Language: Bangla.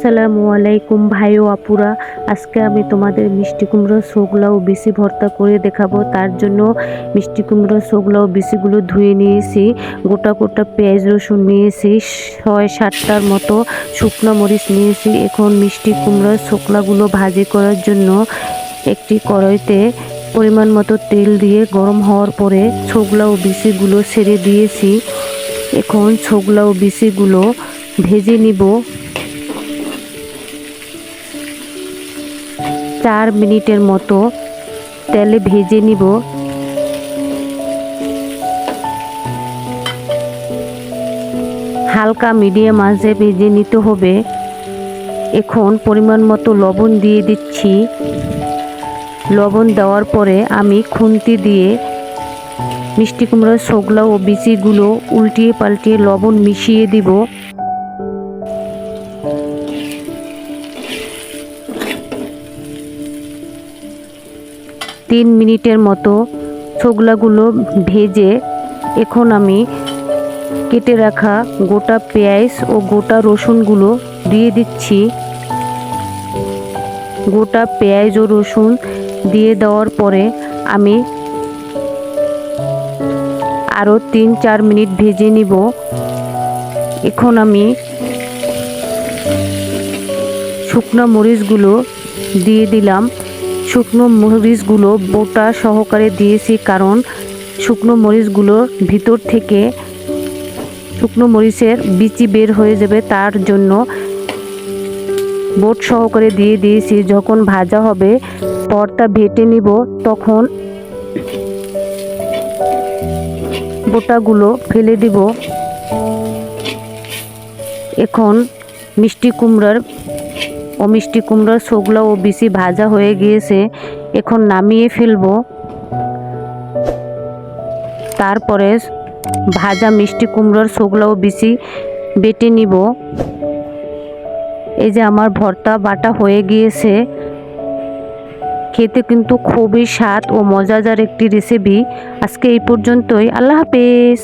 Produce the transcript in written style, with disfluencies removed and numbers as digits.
আসসালামু আলাইকুম ভাই ও আপুরা। আজকে আমি তোমাদের মিষ্টি কুমড়ো শোকলা ও বিচি ভর্তা করে দেখাবো। তার জন্য মিষ্টি কুমড়ো শোকলা ও বিচিগুলো ধুয়ে নিয়েছি। গোটা গোটা পেঁয়াজ রসুন নিয়েছি, 6-7টার মতো শুকনো মরিচ নিয়েছি। এখন মিষ্টি কুমড়ো শোকলাগুলো ভাজি করার জন্য একটি কড়াইতে পরিমাণ মতো তেল দিয়ে গরম হওয়ার পরে ছোকলা ও বিচিগুলো ছেড়ে দিয়েছি। এখন ছোকলা ও বিচিগুলো ভেজে নিব। 4 মিনিটের মতো তেলে ভেজে নিব। হালকা মিডিয়াম আঁচে ভেজে নিতে হবে। এখন পরিমাণ মতো লবণ দিয়ে দিচ্ছি। লবণ দেওয়ার পরে আমি খুন্তি দিয়ে মিষ্টি কুমড়োর ছোকলা ও বিচিগুলো উল্টিয়ে পাল্টিয়ে লবণ মিশিয়ে দিব। 3 মিনিটের মতো ছোকলাগুলো ভেজে এখন আমি কেটে রাখা গোটা পেঁয়াজ ও গোটা রসুনগুলো দিয়ে দিচ্ছি। গোটা পেঁয়াজ ও রসুন দিয়ে দেওয়ার পরে আমি আরও 3-4 মিনিট ভেজে নিব। এখন আমি শুকনো মরিচগুলো দিয়ে দিলাম। শুকনো মরিচগুলো বোটা সহকারে দিয়েছি, কারণ শুকনো মরিচগুলোর ভিতর থেকে শুকনো মরিচের বিচি বের হয়ে যাবে, তার জন্য বোট সহকারে দিয়ে দিয়েছি। যখন ভাজা হবে ভর্তা ভেটে নিব, তখন বোটাগুলো ফেলে দিব। এখন মিষ্টি কুমড়ার ছোকলা ও বিচি ভাজা হয়ে গিয়েছে। এখন নামিয়ে ফেলবো। তারপরে ভাজা মিষ্টি কুমড়ার ছোকলা ও বিচি বেটে নিব। এই যে আমার ভর্তা বাটা হয়ে গিয়েছে। খেতে কিন্তু খুবই স্বাদ ও মজাদার একটি রেসিপি। আজকে এই পর্যন্তই। আল্লাহ হাফেজ।